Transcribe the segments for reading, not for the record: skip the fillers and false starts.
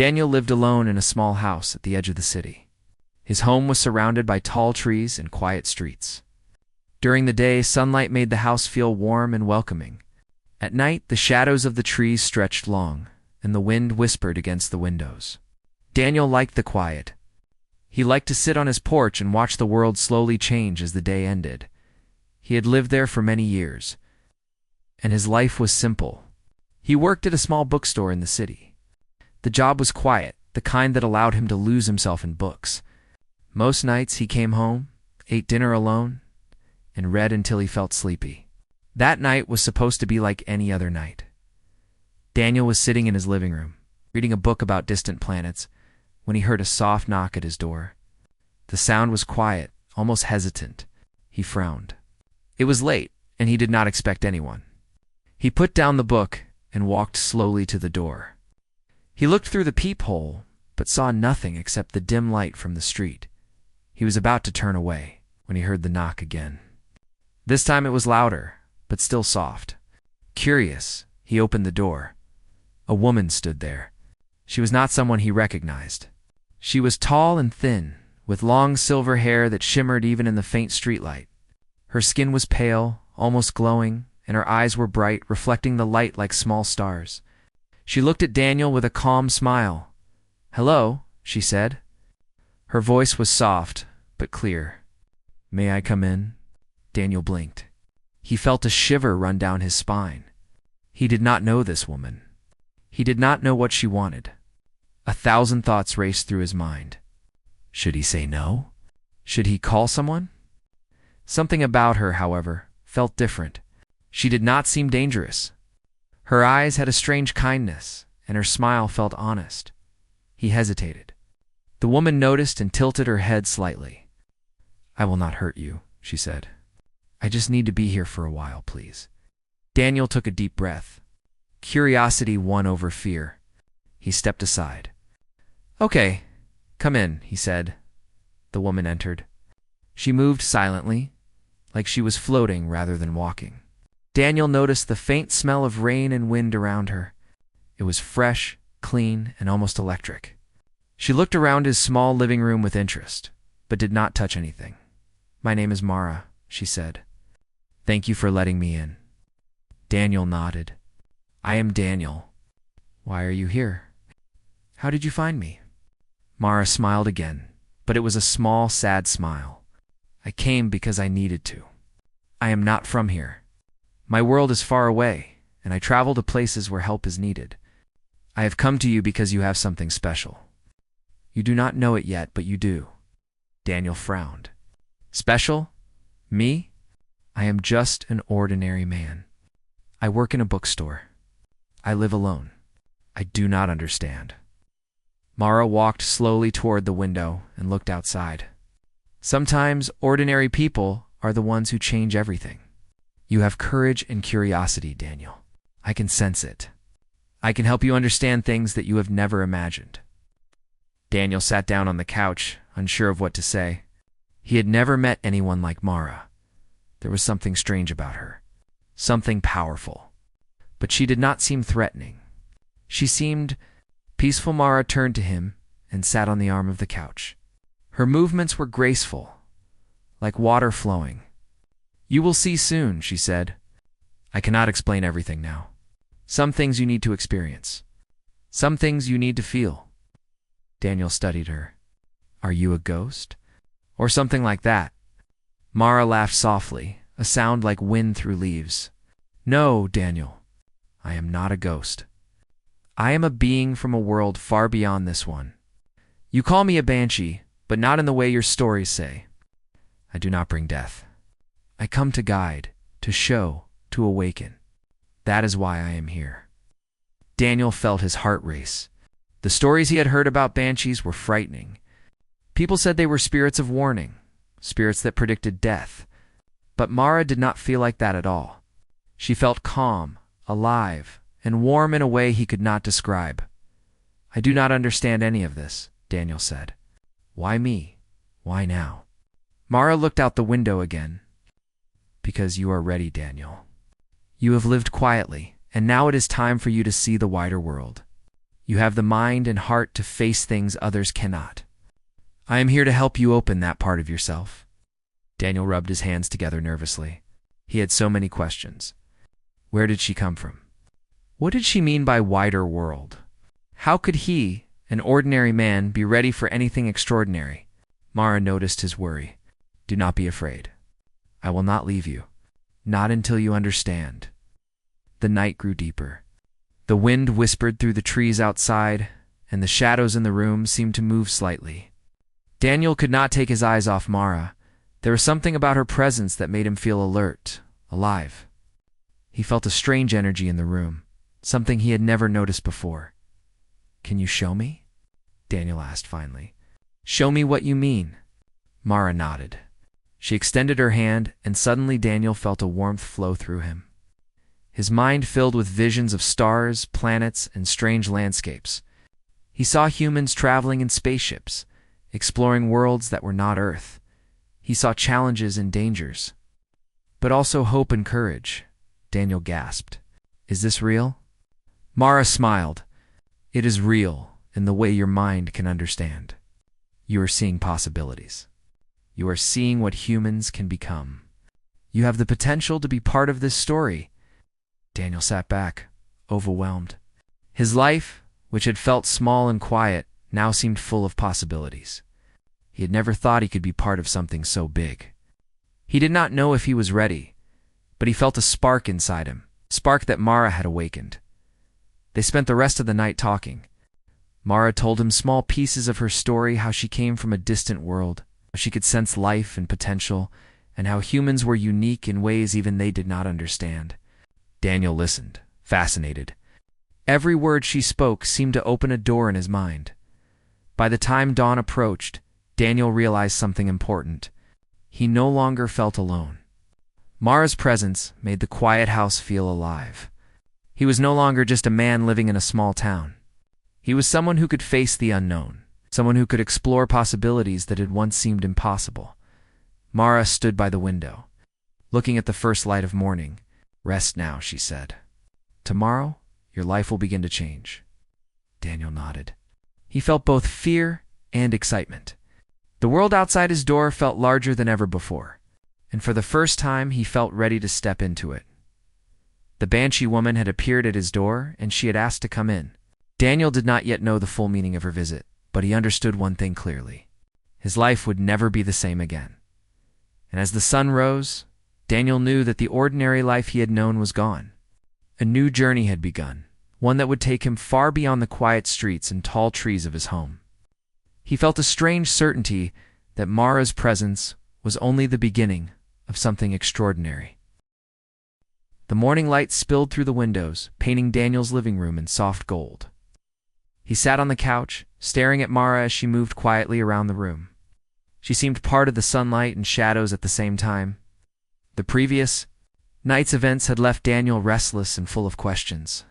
Daniel lived alone in a small house at the edge of the city. His home was surrounded by tall trees and quiet streets. During the day, sunlight made the house feel warm and welcoming. At night, the shadows of the trees stretched long, and the wind whispered against the windows. Daniel liked the quiet. He liked to sit on his porch and watch the world slowly change as the day ended. He had lived there for many years, and his life was simple. He worked at a small bookstore in the city. The job was quiet, the kind that allowed him to lose himself in books. Most nights he came home, ate dinner alone, and read until he felt sleepy. That night was supposed to be like any other night. Daniel was sitting in his living room, reading a book about distant planets, when he heard a soft knock at his door. The sound was quiet, almost hesitant. He frowned. It was late, and he did not expect anyone. He put down the book and walked slowly to the door. He looked through the peephole, but saw nothing except the dim light from the street. He was about to turn away when he heard the knock again. This time it was louder, but still soft. Curious, he opened the door. A woman stood there. She was not someone he recognized. She was tall and thin, with long silver hair that shimmered even in the faint streetlight. Her skin was pale, almost glowing, and her eyes were bright, reflecting the light like small stars. She looked at Daniel with a calm smile. "Hello," she said. Her voice was soft, but clear. "May I come in?" Daniel blinked. He felt a shiver run down his spine. He did not know this woman. He did not know what she wanted. 1,000 thoughts raced through his mind. Should he say no? Should he call someone? Something about her, however, felt different. She did not seem dangerous. Her eyes had a strange kindness, and her smile felt honest. He hesitated. The woman noticed and tilted her head slightly. "I will not hurt you," she said. "I just need to be here for a while, please." Daniel took a deep breath. Curiosity won over fear. He stepped aside. "Okay, come in," he said. The woman entered. She moved silently, like she was floating rather than walking. Daniel noticed the faint smell of rain and wind around her. It was fresh, clean, and almost electric. She looked around his small living room with interest, but did not touch anything. "My name is Mara," she said. "Thank you for letting me in." Daniel nodded. "I am Daniel. Why are you here? How did you find me?" Mara smiled again, but it was a small, sad smile. "I came because I needed to. I am not from here. My world is far away, and I travel to places where help is needed. I have come to you because you have something special. You do not know it yet, but you do." Daniel frowned. "Special? Me? I am just an ordinary man. I work in a bookstore. I live alone. I do not understand." Mara walked slowly toward the window and looked outside. Sometimes ordinary people are the ones who change everything. You have courage and curiosity, Daniel. I can sense it. I can help you understand things that you have never imagined. Daniel sat down on the couch, unsure of what to say. He had never met anyone like Mara. There was something strange about her, something powerful. But she did not seem threatening. She seemed peaceful. Mara turned to him and sat on the arm of the couch. Her movements were graceful, like water flowing. "You will see soon," she said. "I cannot explain everything now. Some things you need to experience. Some things you need to feel." Daniel studied her. "Are you a ghost? Or something like that?" Mara laughed softly, a sound like wind through leaves. "No, Daniel. I am not a ghost. I am a being from a world far beyond this one. You call me a Banshee, but not in the way your stories say. I do not bring death. I come to guide, to show, to awaken. That is why I am here." Daniel felt his heart race. The stories he had heard about banshees were frightening. People said they were spirits of warning, spirits that predicted death. But Mara did not feel like that at all. She felt calm, alive, and warm in a way he could not describe. "I do not understand any of this," Daniel said. "Why me? Why now?" Mara looked out the window again. "Because you are ready, Daniel. You have lived quietly, and now it is time for you to see the wider world. You have the mind and heart to face things others cannot. I am here to help you open that part of yourself." Daniel rubbed his hands together nervously. He had so many questions. Where did she come from? What did she mean by wider world? How could he, an ordinary man, be ready for anything extraordinary? Mara noticed his worry. "Do not be afraid. I will not leave you. Not until you understand." The night grew deeper. The wind whispered through the trees outside, and the shadows in the room seemed to move slightly. Daniel could not take his eyes off Mara. There was something about her presence that made him feel alert, alive. He felt a strange energy in the room, something he had never noticed before. "Can you show me?" Daniel asked finally. "Show me what you mean." Mara nodded. She extended her hand, and suddenly Daniel felt a warmth flow through him. His mind filled with visions of stars, planets, and strange landscapes. He saw humans traveling in spaceships, exploring worlds that were not Earth. He saw challenges and dangers, but also hope and courage. Daniel gasped. "Is this real?" Mara smiled. "It is real in the way your mind can understand. You are seeing possibilities. You are seeing what humans can become. You have the potential to be part of this story." Daniel sat back, overwhelmed. His life, which had felt small and quiet, now seemed full of possibilities. He had never thought he could be part of something so big. He did not know if he was ready, but he felt a spark inside him, a spark that Mara had awakened. They spent the rest of the night talking. Mara told him small pieces of her story, how she came from a distant world, how she could sense life and potential, and how humans were unique in ways even they did not understand. Daniel listened, fascinated. Every word she spoke seemed to open a door in his mind. By the time dawn approached, Daniel realized something important. He no longer felt alone. Mara's presence made the quiet house feel alive. He was no longer just a man living in a small town. He was someone who could face the unknown, someone who could explore possibilities that had once seemed impossible. Mara stood by the window, looking at the first light of morning. "Rest now," she said. "Tomorrow, your life will begin to change." Daniel nodded. He felt both fear and excitement. The world outside his door felt larger than ever before, and for the first time he felt ready to step into it. The Banshee woman had appeared at his door, and she had asked to come in. Daniel did not yet know the full meaning of her visit, but he understood one thing clearly. His life would never be the same again. And as the sun rose, Daniel knew that the ordinary life he had known was gone. A new journey had begun, one that would take him far beyond the quiet streets and tall trees of his home. He felt a strange certainty that Mara's presence was only the beginning of something extraordinary. The morning light spilled through the windows, painting Daniel's living room in soft gold. He sat on the couch, staring at Mara as she moved quietly around the room. She seemed part of the sunlight and shadows at the same time. The previous night's events had left Daniel restless and full of questions.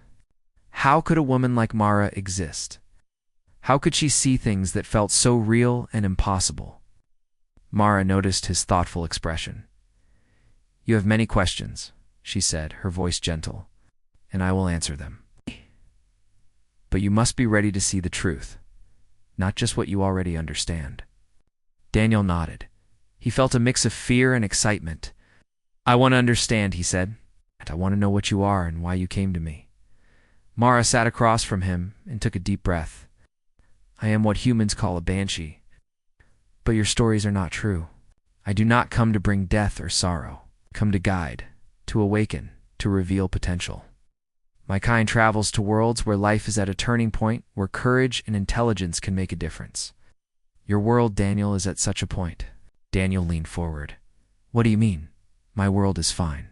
How could a woman like Mara exist? How could she see things that felt so real and impossible? Mara noticed his thoughtful expression. "You have many questions," she said, her voice gentle, "and I will answer them. But you must be ready to see the truth, not just what you already understand." Daniel nodded. He felt a mix of fear and excitement. "I want to understand," he said. "I want to know what you are and why you came to me." Mara sat across from him and took a deep breath. "I am what humans call a Banshee. But your stories are not true. I do not come to bring death or sorrow. I come to guide, to awaken, to reveal potential. My kind travels to worlds where life is at a turning point, where courage and intelligence can make a difference. Your world, Daniel, is at such a point." Daniel leaned forward. "What do you mean? My world is fine.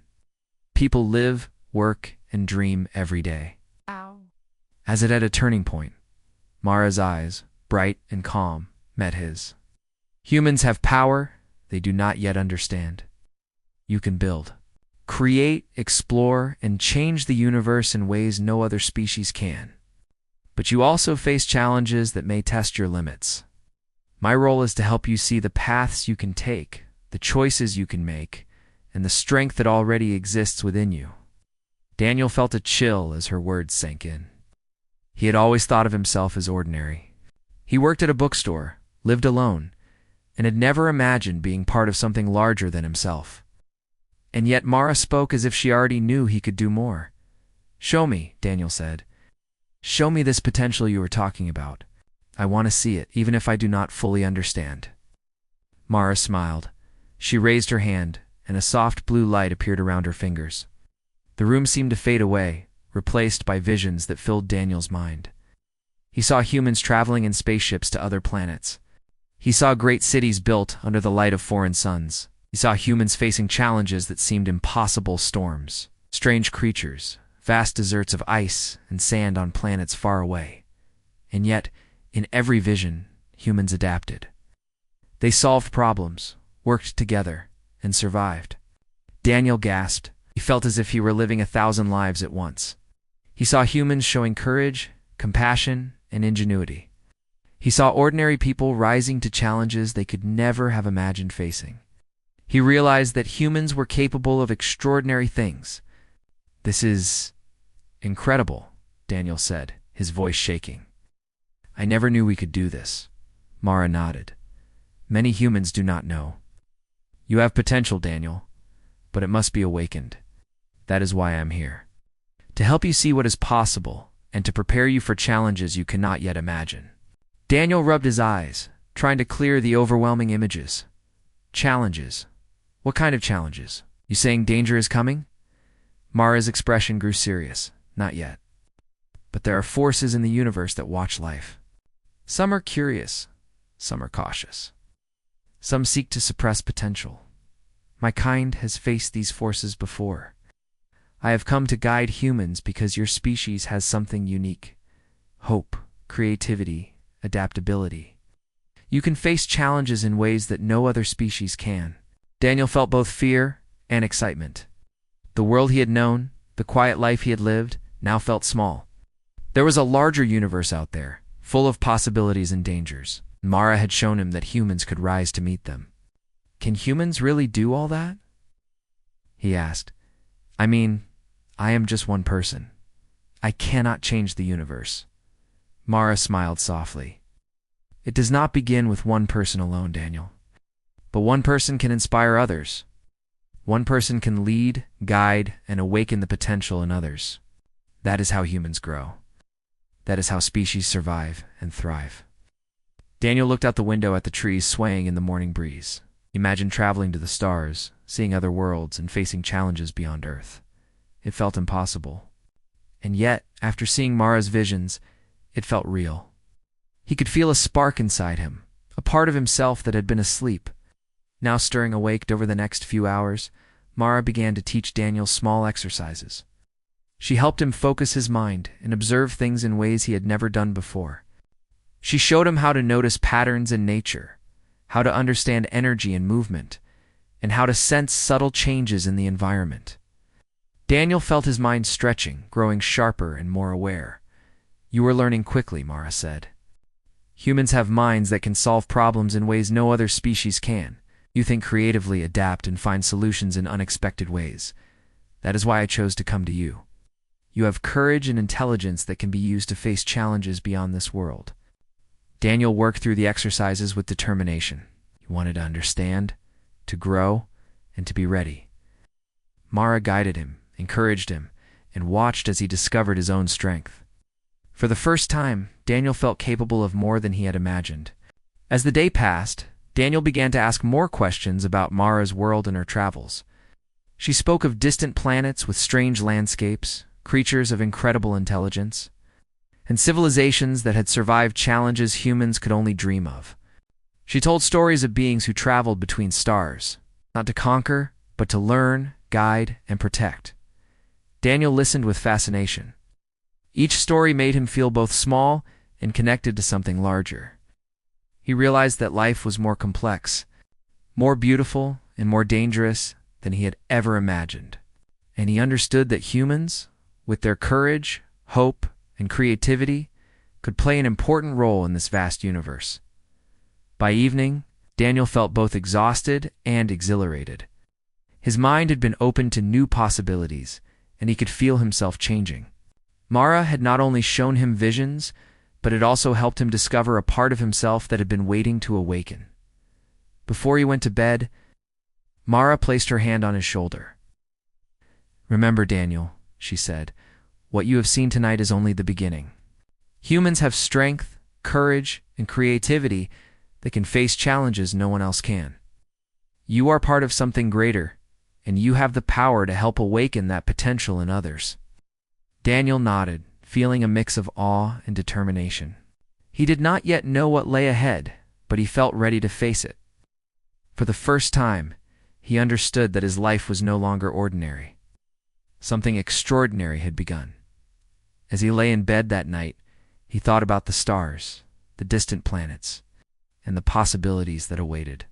People live, work, and dream every day." Ow. As it at a turning point, Mara's eyes, bright and calm, met his. "Humans have power they do not yet understand. You can build, create, explore, and change the universe in ways no other species can. But you also face challenges that may test your limits. My role is to help you see the paths you can take, the choices you can make, and the strength that already exists within you." Daniel felt a chill as her words sank in. He had always thought of himself as ordinary. He worked at a bookstore, lived alone, and had never imagined being part of something larger than himself. And yet Mara spoke as if she already knew he could do more. "Show me," Daniel said. "Show me this potential you were talking about. I want to see it, even if I do not fully understand." Mara smiled. She raised her hand, and a soft blue light appeared around her fingers. The room seemed to fade away, replaced by visions that filled Daniel's mind. He saw humans traveling in spaceships to other planets. He saw great cities built under the light of foreign suns. He saw humans facing challenges that seemed impossible: storms, strange creatures, vast deserts of ice and sand on planets far away. And yet, in every vision, humans adapted. They solved problems, worked together, and survived. Daniel gasped. He felt as if he were living 1,000 lives at once. He saw humans showing courage, compassion, and ingenuity. He saw ordinary people rising to challenges they could never have imagined facing. He realized that humans were capable of extraordinary things. "This is incredible," Daniel said, his voice shaking. "I never knew we could do this." Mara nodded. "Many humans do not know. You have potential, Daniel, but it must be awakened. That is why I am here. To help you see what is possible and to prepare you for challenges you cannot yet imagine." Daniel rubbed his eyes, trying to clear the overwhelming images. "Challenges? What kind of challenges? You saying danger is coming?" Mara's expression grew serious. "Not yet. But there are forces in the universe that watch life. Some are curious, some are cautious. Some seek to suppress potential. My kind has faced these forces before. I have come to guide humans because your species has something unique: hope, creativity, adaptability. You can face challenges in ways that no other species can." Daniel felt both fear and excitement. The world he had known, the quiet life he had lived, now felt small. There was a larger universe out there, full of possibilities and dangers. Mara had shown him that humans could rise to meet them. "Can humans really do all that?" he asked. "I mean, I am just one person. I cannot change the universe." Mara smiled softly. "It does not begin with one person alone, Daniel. But one person can inspire others. One person can lead, guide, and awaken the potential in others. That is how humans grow. That is how species survive and thrive." Daniel looked out the window at the trees swaying in the morning breeze. He imagined traveling to the stars, seeing other worlds, and facing challenges beyond Earth. It felt impossible. And yet, after seeing Mara's visions, it felt real. He could feel a spark inside him, a part of himself that had been asleep. Now stirring awake. Over the next few hours, Mara began to teach Daniel small exercises. She helped him focus his mind and observe things in ways he had never done before. She showed him how to notice patterns in nature, how to understand energy and movement, and how to sense subtle changes in the environment. Daniel felt his mind stretching, growing sharper and more aware. "You are learning quickly," Mara said. "Humans have minds that can solve problems in ways no other species can. You think creatively, adapt, and find solutions in unexpected ways. That is why I chose to come to you. You have courage and intelligence that can be used to face challenges beyond this world." Daniel worked through the exercises with determination. He wanted to understand, to grow, and to be ready. Mara guided him, encouraged him, and watched as he discovered his own strength. For the first time, Daniel felt capable of more than he had imagined. As the day passed, Daniel began to ask more questions about Mara's world and her travels. She spoke of distant planets with strange landscapes, creatures of incredible intelligence, and civilizations that had survived challenges humans could only dream of. She told stories of beings who traveled between stars, not to conquer, but to learn, guide, and protect. Daniel listened with fascination. Each story made him feel both small and connected to something larger. He realized that life was more complex, more beautiful, and more dangerous than he had ever imagined. And he understood that humans, with their courage, hope, and creativity, could play an important role in this vast universe. By evening, Daniel felt both exhausted and exhilarated. His mind had been opened to new possibilities, and he could feel himself changing. Mara had not only shown him visions, but it also helped him discover a part of himself that had been waiting to awaken. Before he went to bed, Mara placed her hand on his shoulder. "Remember, Daniel," she said, "what you have seen tonight is only the beginning. Humans have strength, courage, and creativity that can face challenges no one else can. You are part of something greater, and you have the power to help awaken that potential in others." Daniel nodded, feeling a mix of awe and determination. He did not yet know what lay ahead, but he felt ready to face it. For the first time, he understood that his life was no longer ordinary. Something extraordinary had begun. As he lay in bed that night, he thought about the stars, the distant planets, and the possibilities that awaited.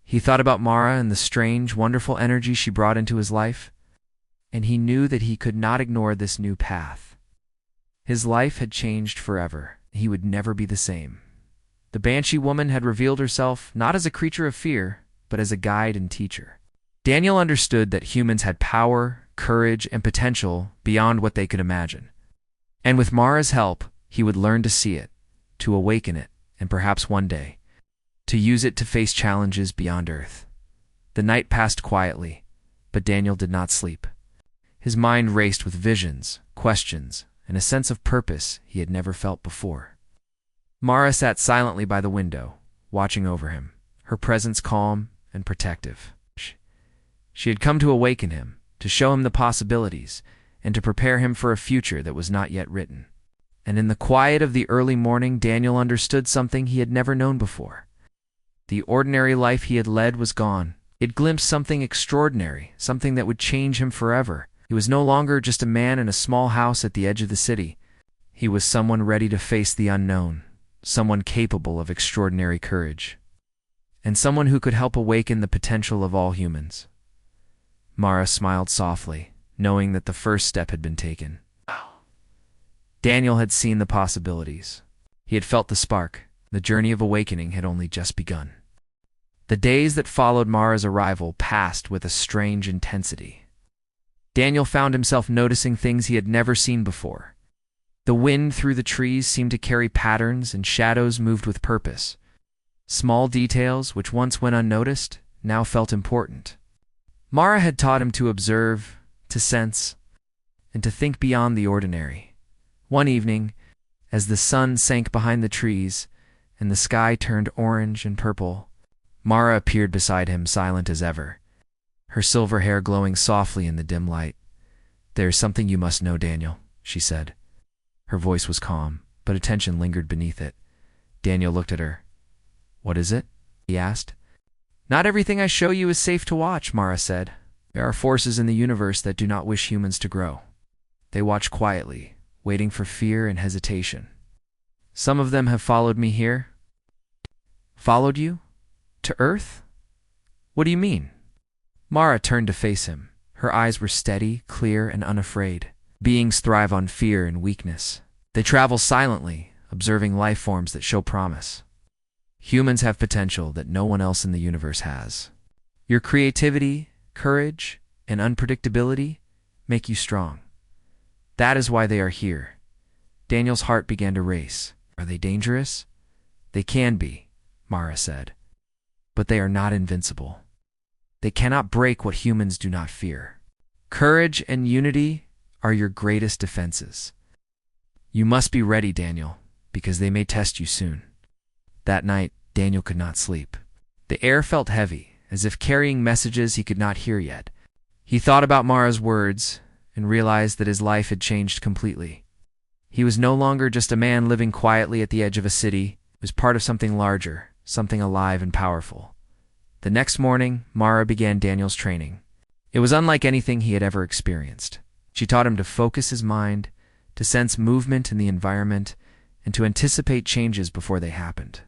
He thought about Mara and the strange, wonderful energy she brought into his life, and he knew that he could not ignore this new path. His life had changed forever. He would never be the same. The Banshee woman had revealed herself not as a creature of fear, but as a guide and teacher. Daniel understood that humans had power, courage, and potential beyond what they could imagine. And with Mara's help, he would learn to see it, to awaken it, and perhaps one day, to use it to face challenges beyond Earth. The night passed quietly, but Daniel did not sleep. His mind raced with visions, questions, and a sense of purpose he had never felt before. Mara sat silently by the window, watching over him, her presence calm and protective. She had come to awaken him, to show him the possibilities, and to prepare him for a future that was not yet written. And in the quiet of the early morning, Daniel understood something he had never known before. The ordinary life he had led was gone. It glimpsed something extraordinary, something that would change him forever. He was no longer just a man in a small house at the edge of the city. He was someone ready to face the unknown, someone capable of extraordinary courage, and someone who could help awaken the potential of all humans. Mara smiled softly, knowing that the first step had been taken. Daniel had seen the possibilities. He had felt the spark. The journey of awakening had only just begun. The days that followed Mara's arrival passed with a strange intensity. Daniel found himself noticing things he had never seen before. The wind through the trees seemed to carry patterns, and shadows moved with purpose. Small details, which once went unnoticed, now felt important. Mara had taught him to observe, to sense, and to think beyond the ordinary. One evening, as the sun sank behind the trees and the sky turned orange and purple, Mara appeared beside him, silent as ever, her silver hair glowing softly in the dim light. "There is something you must know, Daniel," she said. Her voice was calm, but attention lingered beneath it. Daniel looked at her. "What is it?" he asked. "Not everything I show you is safe to watch," Mara said. "There are forces in the universe that do not wish humans to grow. They watch quietly, waiting for fear and hesitation. Some of them have followed me here." "Followed you? To Earth? What do you mean?" Mara turned to face him. Her eyes were steady, clear, and unafraid. Beings thrive on fear and weakness. They travel silently, observing life forms that show promise. Humans have potential that no one else in the universe has. Your creativity, courage, and unpredictability make you strong. That is why they are here. Daniel's heart began to race. Are they dangerous? They can be, Mara said. But they are not invincible. They cannot break what humans do not fear. Courage and unity are your greatest defenses. You must be ready, Daniel, because they may test you soon. That night, Daniel could not sleep. The air felt heavy, as if carrying messages he could not hear yet. He thought about Mara's words and realized that his life had changed completely. He was no longer just a man living quietly at the edge of a city. He was part of something larger, something alive and powerful. The next morning, Mara began Daniel's training. It was unlike anything he had ever experienced. She taught him to focus his mind, to sense movement in the environment, and to anticipate changes before they happened.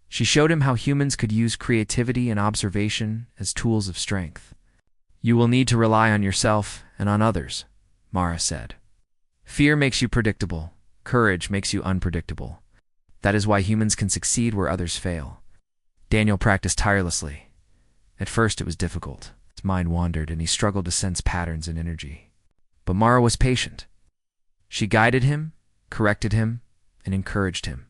She showed him how humans could use creativity and observation as tools of strength. You will need to rely on yourself and on others, Mara said. Fear makes you predictable. Courage makes you unpredictable. That is why humans can succeed where others fail. Daniel practiced tirelessly. At first it was difficult. His mind wandered and he struggled to sense patterns and energy. But Mara was patient. She guided him, corrected him, and encouraged him.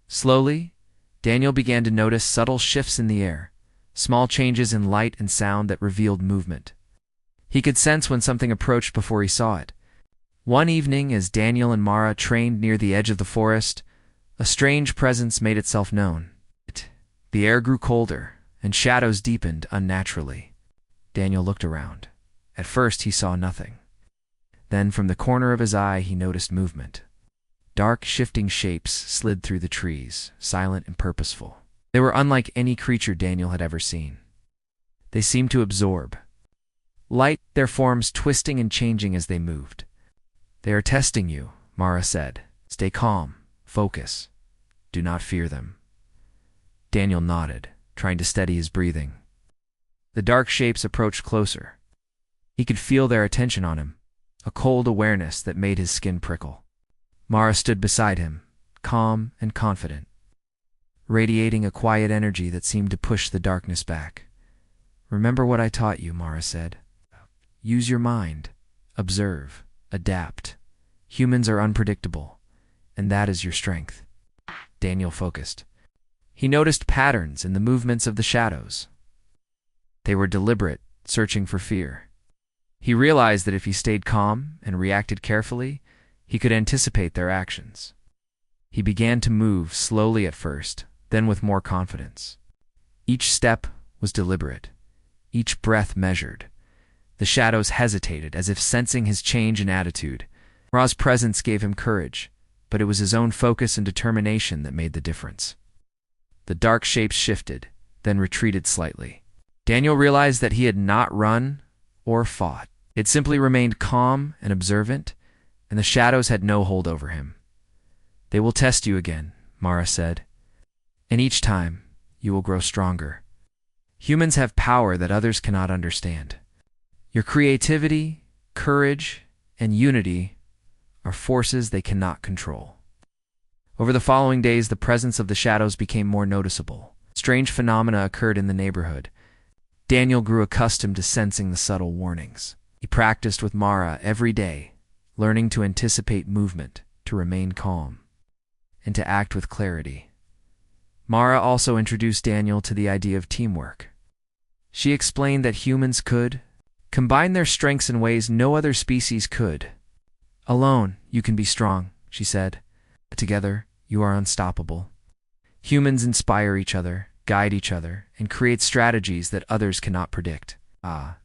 Slowly, Daniel began to notice subtle shifts in the air, small changes in light and sound that revealed movement. He could sense when something approached before he saw it. One evening, as Daniel and Mara trained near the edge of the forest, a strange presence made itself known. The air grew colder, and shadows deepened unnaturally. Daniel looked around. At first, he saw nothing. Then, from the corner of his eye, he noticed movement. Dark, shifting shapes slid through the trees, silent and purposeful. They were unlike any creature Daniel had ever seen. They seemed to absorb light, their forms twisting and changing as they moved. "They are testing you," Mara said. "Stay calm. Focus. Do not fear them." Daniel nodded, trying to steady his breathing. The dark shapes approached closer. He could feel their attention on him, a cold awareness that made his skin prickle. Mara stood beside him, calm and confident, radiating a quiet energy that seemed to push the darkness back. "Remember what I taught you," Mara said. "Use your mind. Observe. Adapt. Humans are unpredictable, and that is your strength." Daniel focused. He noticed patterns in the movements of the shadows. They were deliberate, searching for fear. He realized that if he stayed calm and reacted carefully, he could anticipate their actions. He began to move slowly at first, then with more confidence. Each step was deliberate, each breath measured. The shadows hesitated, as if sensing his change in attitude. Ra's presence gave him courage, but it was his own focus and determination that made the difference. The dark shapes shifted, then retreated slightly. Daniel realized that he had not run or fought. It simply remained calm and observant, and the shadows had no hold over him. "They will test you again," Mara said, "and each time you will grow stronger. Humans have power that others cannot understand. Your creativity, courage, and unity are forces they cannot control." Over the following days, the presence of the shadows became more noticeable. Strange phenomena occurred in the neighborhood. Daniel grew accustomed to sensing the subtle warnings. He practiced with Mara every day, learning to anticipate movement, to remain calm, and to act with clarity. Mara also introduced Daniel to the idea of teamwork. She explained that humans could combine their strengths in ways no other species could. "Alone, you can be strong," she said, "but together, you are unstoppable." Humans inspire each other, guide each other, and create strategies that others cannot predict.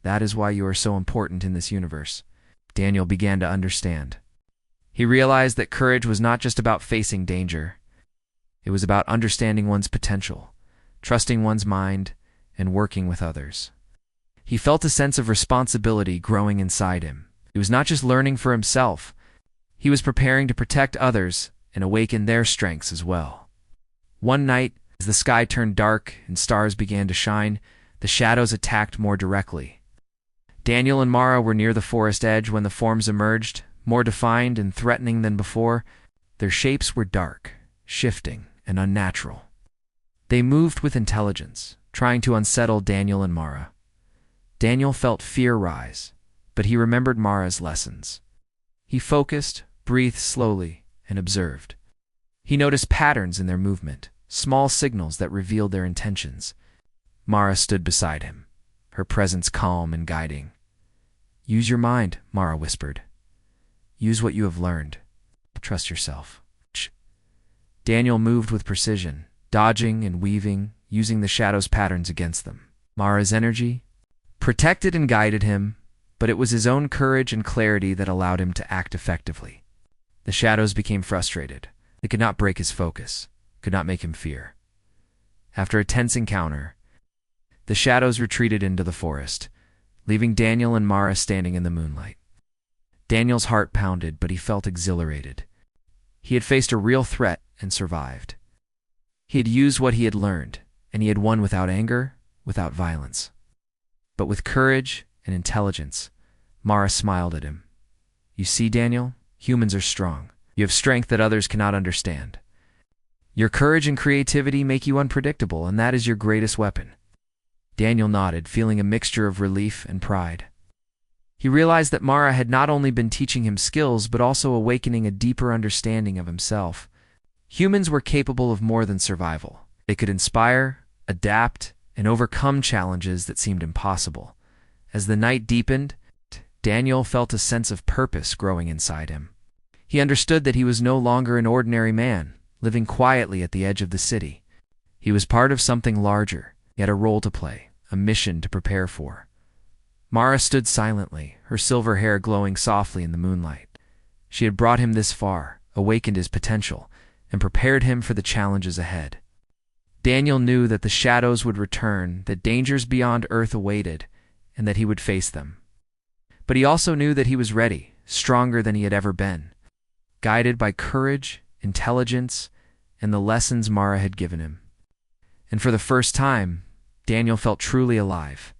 That is why you are so important in this universe. Daniel began to understand. He realized that courage was not just about facing danger. It was about understanding one's potential, trusting one's mind, and working with others. He felt a sense of responsibility growing inside him. He was not just learning for himself. He was preparing to protect others and awaken their strengths as well. One night, as the sky turned dark and stars began to shine, the shadows attacked more directly. Daniel and Mara were near the forest edge when the forms emerged, more defined and threatening than before. Their shapes were dark, shifting, and unnatural. They moved with intelligence, trying to unsettle Daniel and Mara. Daniel felt fear rise, but he remembered Mara's lessons. He focused, breathed slowly, and observed. He noticed patterns in their movement, small signals that revealed their intentions. Mara stood beside him, her presence calm and guiding. "Use your mind," Mara whispered. "Use what you have learned. Trust yourself." Daniel moved with precision, dodging and weaving, using the shadows' patterns against them. Mara's energy protected and guided him, but it was his own courage and clarity that allowed him to act effectively. The shadows became frustrated. They could not break his focus, could not make him fear. After a tense encounter, the shadows retreated into the forest, leaving Daniel and Mara standing in the moonlight. Daniel's heart pounded, but he felt exhilarated. He had faced a real threat and survived. He had used what he had learned, and he had won without anger, without violence. But with courage and intelligence, Mara smiled at him. "You see, Daniel, humans are strong. You have strength that others cannot understand. Your courage and creativity make you unpredictable, and that is your greatest weapon." Daniel nodded, feeling a mixture of relief and pride. He realized that Mara had not only been teaching him skills but also awakening a deeper understanding of himself. Humans were capable of more than survival. They could inspire, adapt, and overcome challenges that seemed impossible. As the night deepened, Daniel felt a sense of purpose growing inside him. He understood that he was no longer an ordinary man, living quietly at the edge of the city. He was part of something larger. He had a role to play, a mission to prepare for. Mara stood silently, her silver hair glowing softly in the moonlight. She had brought him this far, awakened his potential, and prepared him for the challenges ahead. Daniel knew that the shadows would return, that dangers beyond Earth awaited, and that he would face them. But he also knew that he was ready, stronger than he had ever been, guided by courage, intelligence, and the lessons Mara had given him. And for the first time, Daniel felt truly alive.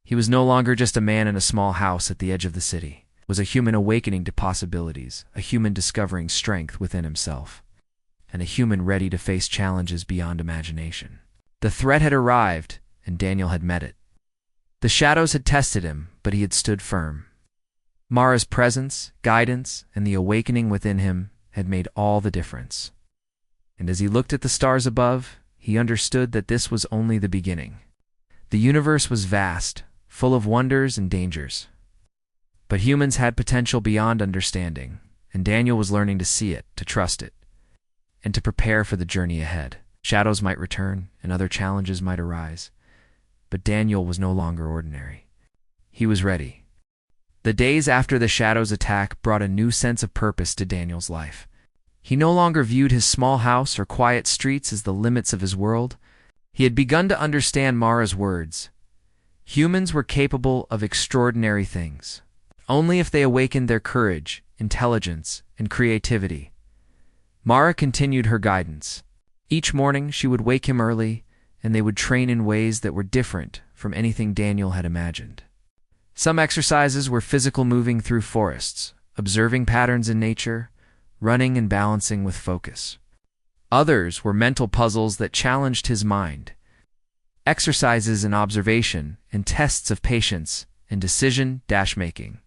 He was no longer just a man in a small house at the edge of the city. It was a human awakening to possibilities, a human discovering strength within himself, and a human ready to face challenges beyond imagination. The threat had arrived, and Daniel had met it. The shadows had tested him, but he had stood firm. Mara's presence, guidance, and the awakening within him had made all the difference. And as he looked at the stars above, he understood that this was only the beginning. The universe was vast, full of wonders and dangers. But humans had potential beyond understanding, and Daniel was learning to see it, to trust it, and to prepare for the journey ahead. Shadows might return, and other challenges might arise, but Daniel was no longer ordinary. He was ready. The days after the shadows' attack brought a new sense of purpose to Daniel's life. He no longer viewed his small house or quiet streets as the limits of his world. He had begun to understand Mara's words. Humans were capable of extraordinary things, only if they awakened their courage, intelligence, and creativity. Mara continued her guidance. Each morning she would wake him early, and they would train in ways that were different from anything Daniel had imagined. Some exercises were physical, moving through forests, observing patterns in nature, running and balancing with focus. Others were mental puzzles that challenged his mind, exercises in observation and tests of patience and decision-making.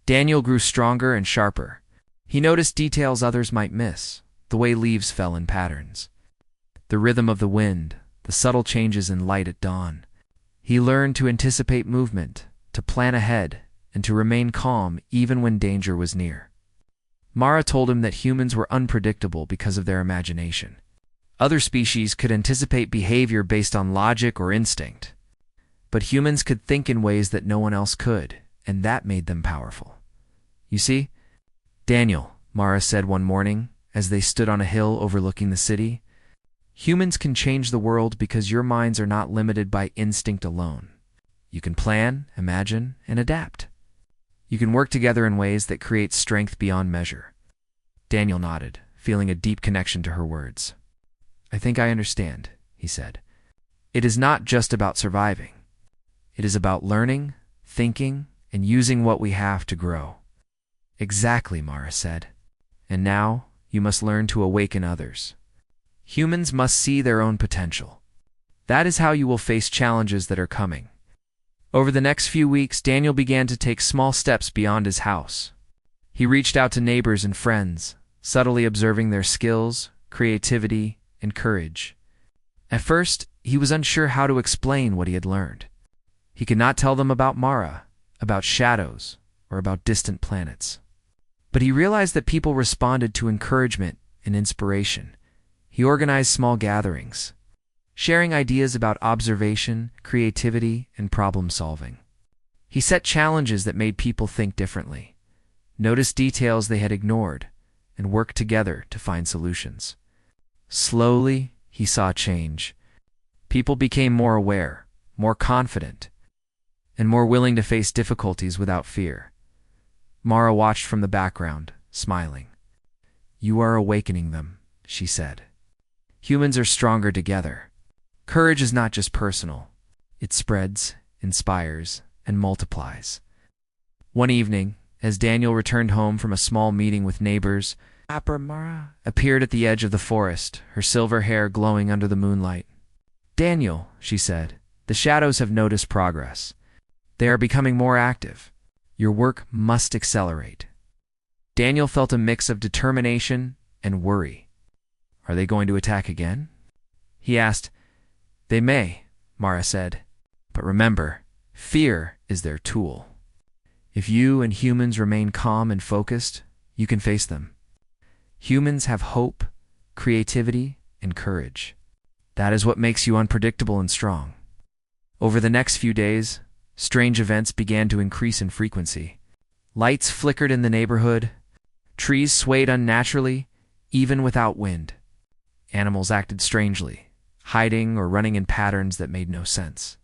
Daniel grew stronger and sharper. He noticed details others might miss, the way leaves fell in patterns, the rhythm of the wind, the subtle changes in light at dawn. He learned to anticipate movement, to plan ahead, and to remain calm even when danger was near. Mara told him that humans were unpredictable because of their imagination. Other species could anticipate behavior based on logic or instinct, but humans could think in ways that no one else could, and that made them powerful. You see, Daniel, Mara said one morning as they stood on a hill overlooking the city, humans can change the world because your minds are not limited by instinct alone. You can plan, imagine, and adapt. You can work together in ways that create strength beyond measure. Daniel nodded, feeling a deep connection to her words. I think I understand, he said. It is not just about surviving. It is about learning, thinking, and using what we have to grow. Exactly, Mara said. And now, you must learn to awaken others. Humans must see their own potential. That is how you will face challenges that are coming. Over the next few weeks, Daniel began to take small steps beyond his house. He reached out to neighbors and friends, subtly observing their skills, creativity, and courage. At first, he was unsure how to explain what he had learned. He could not tell them about Mara, about shadows, or about distant planets. But he realized that people responded to encouragement and inspiration. He organized small gatherings, sharing ideas about observation, creativity, and problem-solving. He set challenges that made people think differently, noticed details they had ignored, and worked together to find solutions. Slowly, he saw change. People became more aware, more confident, and more willing to face difficulties without fear. Mara watched from the background, smiling. You are awakening them, she said. Humans are stronger together. Courage is not just personal. It spreads, inspires, and multiplies. One evening, as Daniel returned home from a small meeting with neighbors, Mara appeared at the edge of the forest, her silver hair glowing under the moonlight. Daniel, she said, the shadows have noticed progress. They are becoming more active. Your work must accelerate. Daniel felt a mix of determination and worry. Are they going to attack again? He asked. They may, Mara said. But remember, fear is their tool. If you and humans remain calm and focused, you can face them. Humans have hope, creativity, and courage. That is what makes you unpredictable and strong. Over the next few days, strange events began to increase in frequency. Lights flickered in the neighborhood. Trees swayed unnaturally, even without wind. Animals acted strangely, hiding or running in patterns that made no sense.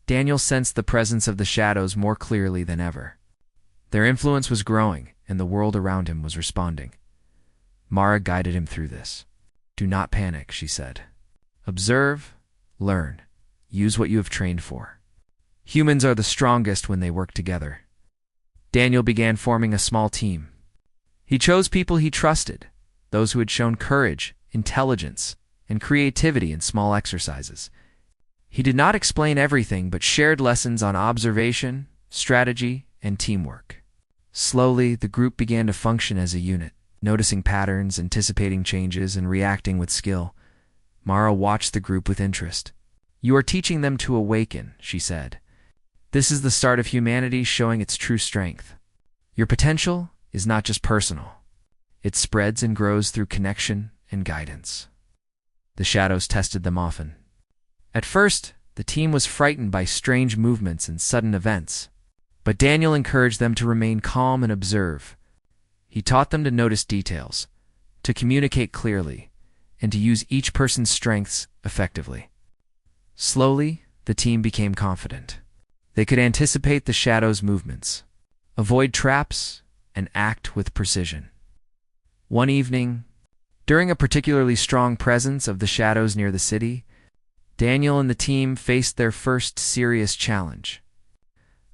Daniel sensed the presence of the shadows more clearly than ever. Their influence was growing, and the world around him was responding. Mara guided him through this. Do not panic, she said. Observe, learn, use what you have trained for. Humans are the strongest when they work together. Daniel began forming a small team. He chose people he trusted, those who had shown courage, intelligence, and creativity in small exercises. He did not explain everything, but shared lessons on observation, strategy, and teamwork. Slowly, the group began to function as a unit, noticing patterns, anticipating changes, and reacting with skill. Mara watched the group with interest. You are teaching them to awaken, she said. This is the start of humanity showing its true strength. Your potential is not just personal. It spreads and grows through connection and guidance. The shadows tested them often. At first, the team was frightened by strange movements and sudden events, but Daniel encouraged them to remain calm and observe. He taught them to notice details, to communicate clearly, and to use each person's strengths effectively. Slowly, the team became confident. They could anticipate the shadows' movements, avoid traps, and act with precision. One evening, during a particularly strong presence of the shadows near the city, Daniel and the team faced their first serious challenge.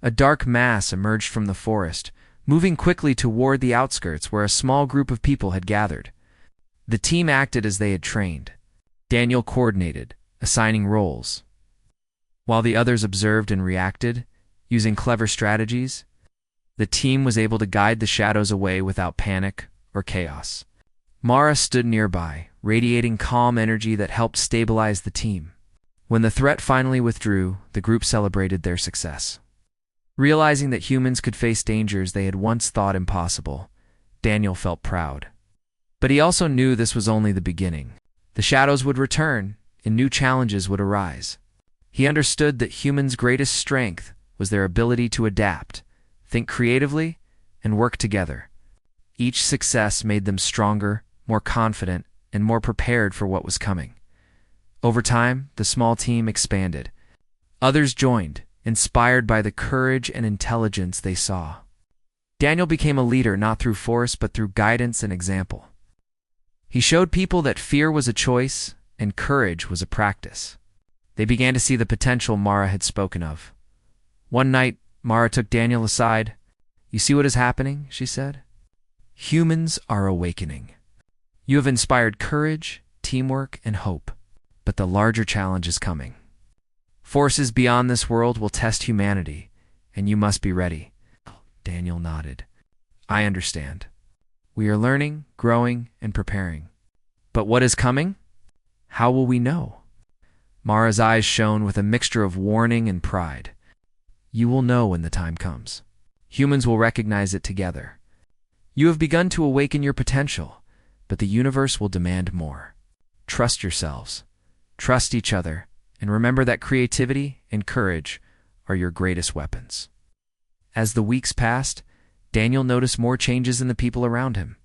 A dark mass emerged from the forest, moving quickly toward the outskirts where a small group of people had gathered. The team acted as they had trained. Daniel coordinated, assigning roles, while the others observed and reacted, using clever strategies. The team was able to guide the shadows away without panic or chaos. Mara stood nearby, radiating calm energy that helped stabilize the team. When the threat finally withdrew, the group celebrated their success. Realizing that humans could face dangers they had once thought impossible, Daniel felt proud. But he also knew this was only the beginning. The shadows would return, and new challenges would arise. He understood that humans' greatest strength was their ability to adapt, think creatively, and work together. Each success made them stronger, more confident, and more prepared for what was coming. Over time, the small team expanded. Others joined, inspired by the courage and intelligence they saw. Daniel became a leader not through force but through guidance and example. He showed people that fear was a choice and courage was a practice. They began to see the potential Mara had spoken of. One night, Mara took Daniel aside. You see what is happening, she said. Humans are awakening. You have inspired courage, teamwork, and hope. But the larger challenge is coming. Forces beyond this world will test humanity, and you must be ready. Daniel nodded. I understand. We are learning, growing, and preparing. But what is coming? How will we know? Mara's eyes shone with a mixture of warning and pride. You will know when the time comes. Humans will recognize it together. You have begun to awaken your potential, but the universe will demand more. Trust yourselves. Trust each other, and remember that creativity and courage are your greatest weapons. As the weeks passed, Daniel noticed more changes in the people around him.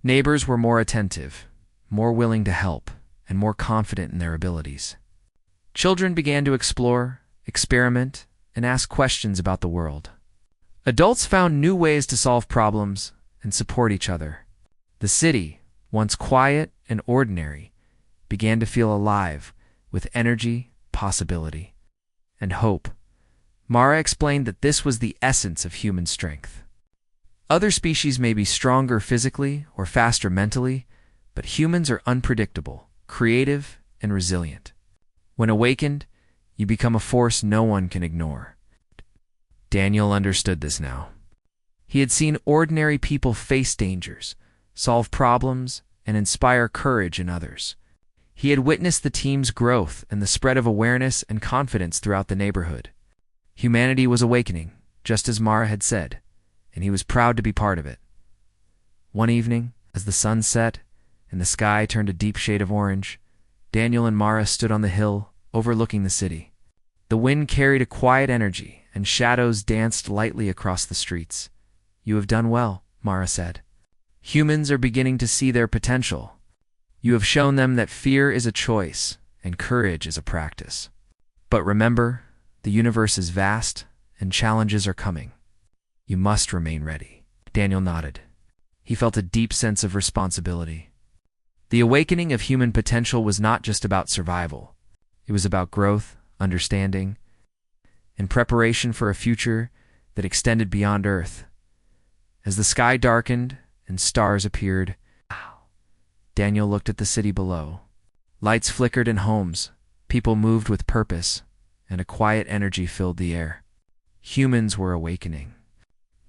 Neighbors were more attentive, more willing to help, and more confident in their abilities. Children began to explore, experiment, and ask questions about the world. Adults found new ways to solve problems and support each other. The city, once quiet and ordinary, began to feel alive with energy, possibility, and hope. Mara explained that this was the essence of human strength. Other species may be stronger physically or faster mentally, but humans are unpredictable, creative, and resilient. When awakened, you become a force no one can ignore. Daniel understood this now. He had seen ordinary people face dangers, solve problems, and inspire courage in others. He had witnessed the team's growth and the spread of awareness and confidence throughout the neighborhood. Humanity was awakening, just as Mara had said, and he was proud to be part of it. One evening, as the sun set and the sky turned a deep shade of orange, Daniel and Mara stood on the hill overlooking the city. The wind carried a quiet energy, and shadows danced lightly across the streets. "You have done well," Mara said. "Humans are beginning to see their potential. You have shown them that fear is a choice and courage is a practice. But remember, the universe is vast and challenges are coming. You must remain ready." Daniel nodded. He felt a deep sense of responsibility. The awakening of human potential was not just about survival. It was about growth, understanding, and preparation for a future that extended beyond Earth. As the sky darkened and stars appeared, Daniel looked at the city below. Lights flickered in homes, people moved with purpose, and a quiet energy filled the air. Humans were awakening.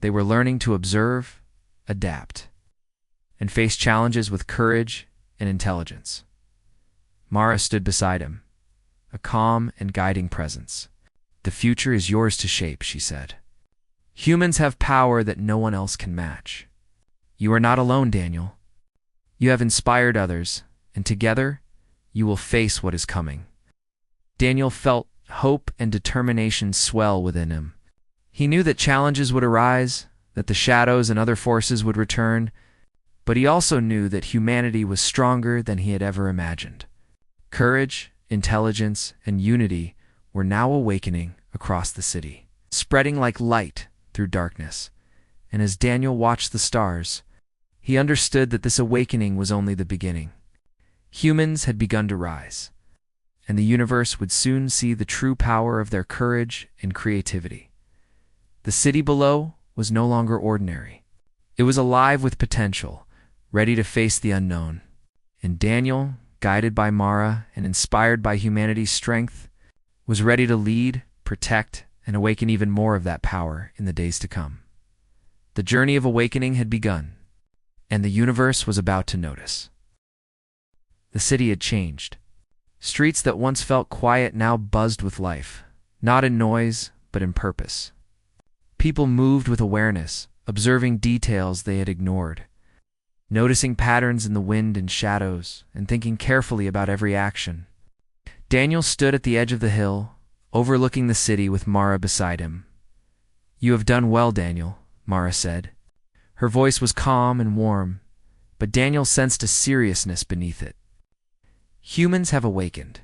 They were learning to observe, adapt, and face challenges with courage and intelligence. Mara stood beside him, a calm and guiding presence. "The future is yours to shape," she said. "Humans have power that no one else can match. You are not alone, Daniel. You have inspired others, and together, you will face what is coming." Daniel felt hope and determination swell within him. He knew that challenges would arise, that the shadows and other forces would return, but he also knew that humanity was stronger than he had ever imagined. Courage, intelligence, and unity were now awakening across the city, spreading like light through darkness. And as Daniel watched the stars, he understood that this awakening was only the beginning. Humans had begun to rise, and the universe would soon see the true power of their courage and creativity. The city below was no longer ordinary. It was alive with potential, ready to face the unknown. And Daniel, guided by Mara and inspired by humanity's strength, was ready to lead, protect, and awaken even more of that power in the days to come. The journey of awakening had begun, and the universe was about to notice. The city had changed. Streets that once felt quiet now buzzed with life, not in noise, but in purpose. People moved with awareness, observing details they had ignored, noticing patterns in the wind and shadows, and thinking carefully about every action. Daniel stood at the edge of the hill, overlooking the city with Mara beside him. "You have done well, Daniel," Mara said. Her voice was calm and warm, but Daniel sensed a seriousness beneath it. "Humans have awakened,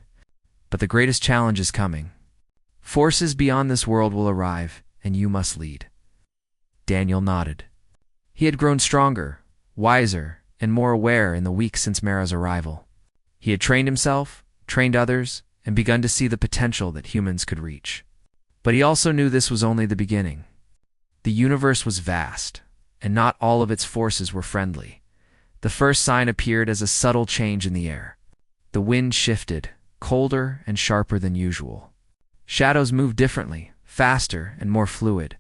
but the greatest challenge is coming. Forces beyond this world will arrive, and you must lead." Daniel nodded. He had grown stronger, wiser, and more aware in the weeks since Mara's arrival. He had trained himself, trained others, and begun to see the potential that humans could reach. But he also knew this was only the beginning. The universe was vast, and not all of its forces were friendly. The first sign appeared as a subtle change in the air. The wind shifted, colder and sharper than usual. Shadows moved differently, faster and more fluid.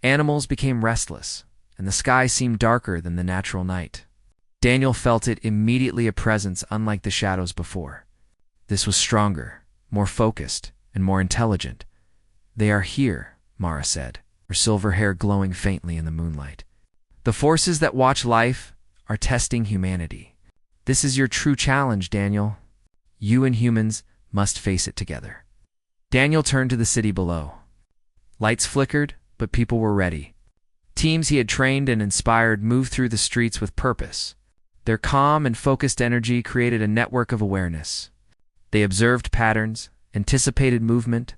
Animals became restless, and the sky seemed darker than the natural night. Daniel felt it immediately, a presence unlike the shadows before. This was stronger, more focused, and more intelligent. "They are here," Mara said, her silver hair glowing faintly in the moonlight. "The forces that watch life are testing humanity. This is your true challenge, Daniel. You and humans must face it together." Daniel turned to the city below. Lights flickered, but people were ready. Teams he had trained and inspired moved through the streets with purpose. Their calm and focused energy created a network of awareness. They observed patterns, anticipated movement,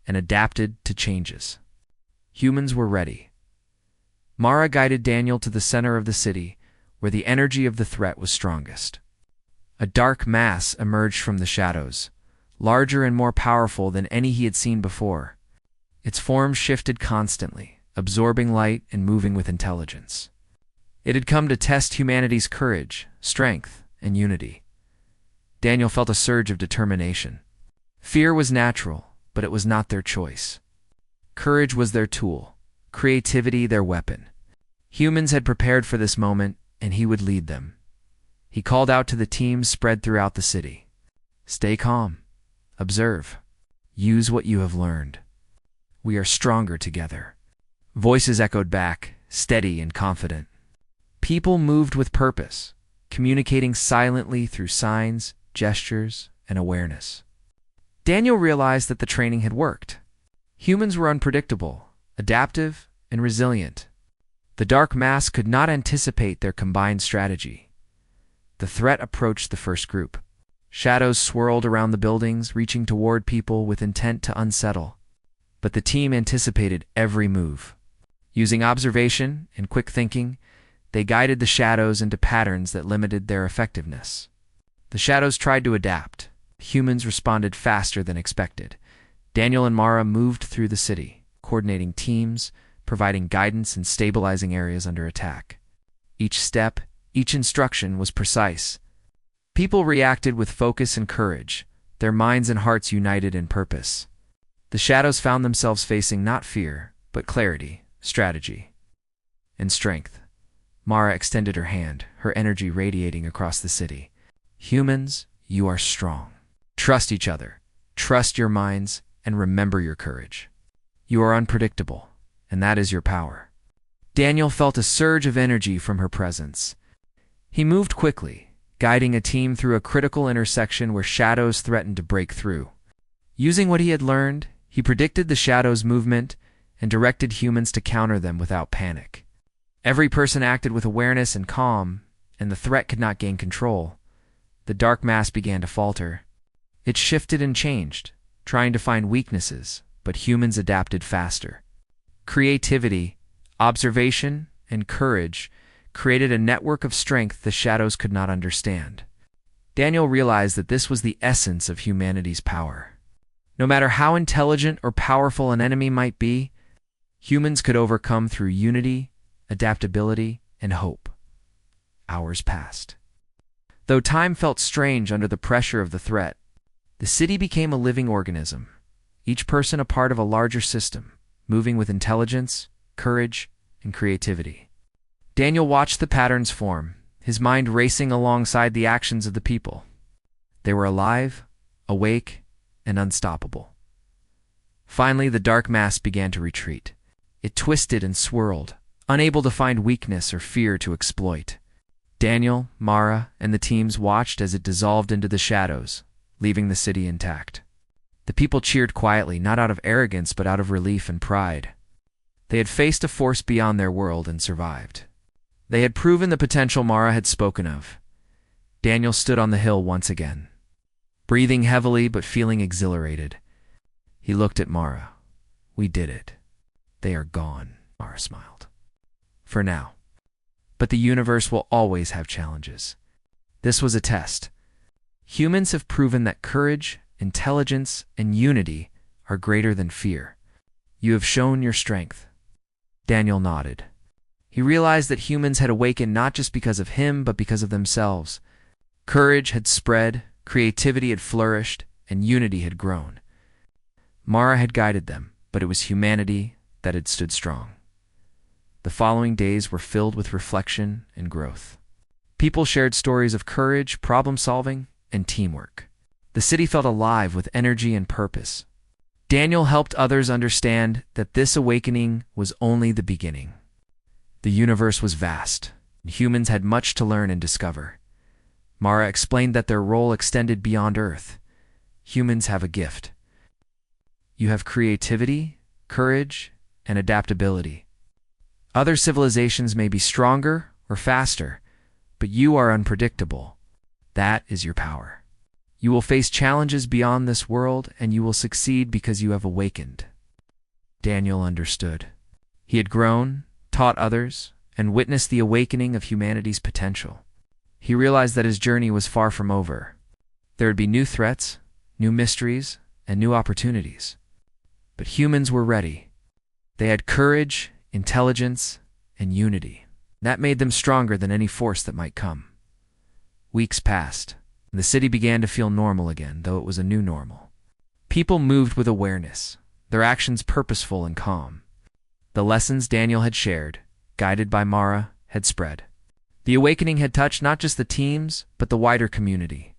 and adapted to changes. Humans were ready. Mara guided Daniel to the center of the city, where the energy of the threat was strongest. A dark mass emerged from the shadows, larger and more powerful than any he had seen before. Its form shifted constantly, absorbing light and moving with intelligence. It had come to test humanity's courage, strength, and unity. Daniel felt a surge of determination. Fear was natural, but it was not their choice. Courage was their tool, creativity their weapon. Humans had prepared for this moment, and he would lead them. He called out to the teams spread throughout the city. Stay calm. Observe. Use what you have learned. We are stronger together. Voices echoed back, steady and confident. People moved with purpose, communicating silently through signs, gestures, and awareness. Daniel realized that the training had worked. Humans were unpredictable, adaptive, and resilient. The dark mass could not anticipate their combined strategy. The threat approached the first group. Shadows swirled around the buildings, reaching toward people with intent to unsettle. But the team anticipated every move. Using observation and quick thinking, they guided the shadows into patterns that limited their effectiveness. The shadows tried to adapt. Humans responded faster than expected. Daniel and Mara moved through the city, coordinating teams, providing guidance and stabilizing areas under attack. Each step, each instruction was precise. People reacted with focus and courage, their minds and hearts united in purpose. The shadows found themselves facing not fear, but clarity, strategy, and strength. Mara extended her hand, her energy radiating across the city. Humans, you are strong. Trust each other, trust your minds, and remember your courage. You are unpredictable, and that is your power. Daniel felt a surge of energy from her presence. He moved quickly, guiding a team through a critical intersection where shadows threatened to break through. Using what he had learned, he predicted the shadows' movement and directed humans to counter them without panic. Every person acted with awareness and calm, and the threat could not gain control. The dark mass began to falter. It shifted and changed, trying to find weaknesses, but humans adapted faster. Creativity, observation, and courage created a network of strength the shadows could not understand. Daniel realized that this was the essence of humanity's power. No matter how intelligent or powerful an enemy might be, humans could overcome through unity, adaptability, and hope. Hours passed. Though time felt strange under the pressure of the threat, the city became a living organism, each person a part of a larger system, moving with intelligence, courage, and creativity. Daniel watched the patterns form, his mind racing alongside the actions of the people. They were alive, awake, and unstoppable. Finally, the dark mass began to retreat. It twisted and swirled, unable to find weakness or fear to exploit. Daniel, Mara, and the teams watched as it dissolved into the shadows, leaving the city intact. The people cheered quietly, not out of arrogance but out of relief and pride. They had faced a force beyond their world and survived. They had proven the potential Mara had spoken of. Daniel stood on the hill once again, breathing heavily but feeling exhilarated. He looked at Mara. "We did it. They are gone," Mara smiled. "For now. But the universe will always have challenges. This was a test. Humans have proven that courage, intelligence, and unity are greater than fear. You have shown your strength." Daniel nodded. He realized that humans had awakened not just because of him, but because of themselves. Courage had spread, creativity had flourished, and unity had grown. Mara had guided them, but it was humanity that had stood strong. The following days were filled with reflection and growth. People shared stories of courage, problem-solving, and teamwork. The city felt alive with energy and purpose. Daniel helped others understand that this awakening was only the beginning. The universe was vast, and humans had much to learn and discover. Mara explained that their role extended beyond Earth. Humans have a gift. You have creativity, courage, and adaptability. Other civilizations may be stronger or faster, but you are unpredictable. That is your power. You will face challenges beyond this world, and you will succeed because you have awakened. Daniel understood. He had grown, taught others, and witnessed the awakening of humanity's potential. He realized that his journey was far from over. There would be new threats, new mysteries, and new opportunities. But humans were ready. They had courage, intelligence, and unity. That made them stronger than any force that might come. Weeks passed, and the city began to feel normal again, though it was a new normal. People moved with awareness, their actions purposeful and calm. The lessons Daniel had shared, guided by Mara, had spread. The awakening had touched not just the teams, but the wider community.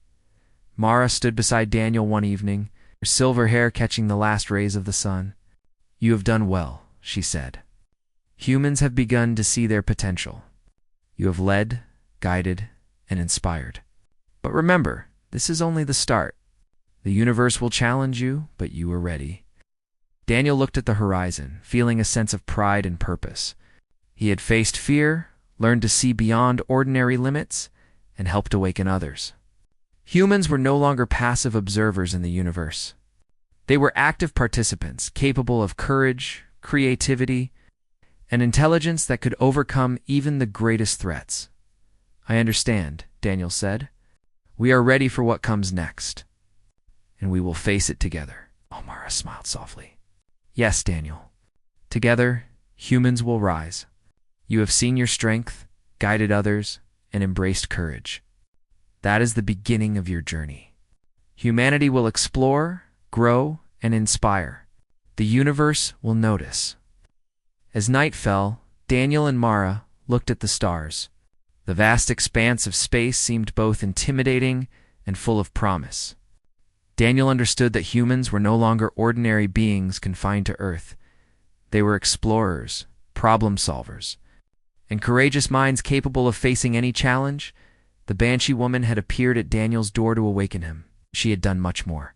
Mara stood beside Daniel one evening, her silver hair catching the last rays of the sun. "You have done well," she said. "Humans have begun to see their potential. You have led, guided, and inspired. But remember, this is only the start. The universe will challenge you, but you are ready." Daniel looked at the horizon, feeling a sense of pride and purpose. He had faced fear, learned to see beyond ordinary limits, and helped awaken others. Humans were no longer passive observers in the universe. They were active participants, capable of courage, creativity, and intelligence that could overcome even the greatest threats. "I understand," Daniel said. "We are ready for what comes next, and we will face it together." Mara smiled softly. "Yes, Daniel. Together, humans will rise. You have seen your strength, guided others, and embraced courage. That is the beginning of your journey. Humanity will explore, grow, and inspire. The universe will notice." As night fell, Daniel and Mara looked at the stars. The vast expanse of space seemed both intimidating and full of promise. Daniel understood that humans were no longer ordinary beings confined to Earth. They were explorers, problem solvers, and courageous minds capable of facing any challenge. The Banshee woman had appeared at Daniel's door to awaken him. She had done much more.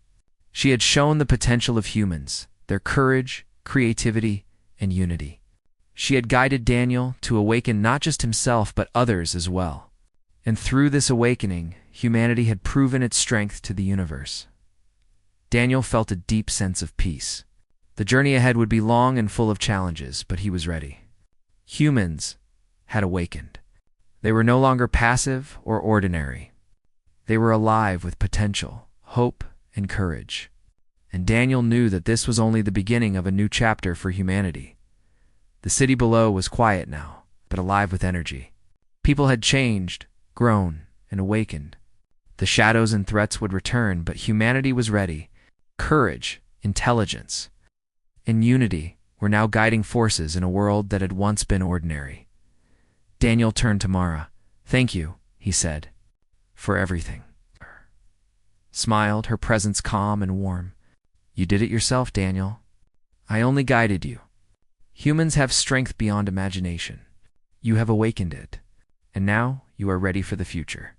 She had shown the potential of humans, their courage, creativity, and unity. She had guided Daniel to awaken not just himself but others as well. And through this awakening, humanity had proven its strength to the universe. Daniel felt a deep sense of peace. The journey ahead would be long and full of challenges, but he was ready. Humans had awakened. They were no longer passive or ordinary. They were alive with potential, hope, and courage. And Daniel knew that this was only the beginning of a new chapter for humanity. The city below was quiet now, but alive with energy. People had changed, grown, and awakened. The shadows and threats would return, but humanity was ready. Courage, intelligence, and unity were now guiding forces in a world that had once been ordinary. Daniel turned to Mara. "Thank you," he said, "for everything." Smiled, her presence calm and warm. "You did it yourself, Daniel. I only guided you. Humans have strength beyond imagination. You have awakened it, and now you are ready for the future."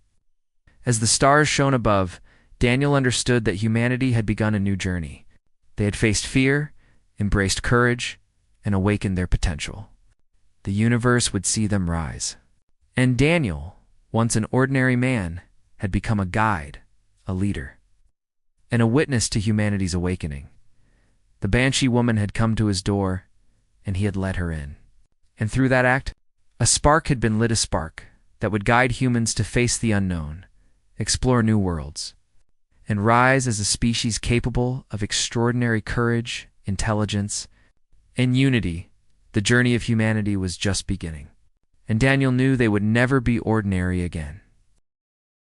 As the stars shone above, Daniel understood that humanity had begun a new journey. They had faced fear, embraced courage, and awakened their potential. The universe would see them rise. And Daniel, once an ordinary man, had become a guide, a leader, and a witness to humanity's awakening. The Banshee woman had come to his door, and he had let her in. And through that act, a spark had been lit, a spark that would guide humans to face the unknown, explore new worlds, and rise as a species capable of extraordinary courage, intelligence, and unity. The journey of humanity was just beginning, and Daniel knew they would never be ordinary again.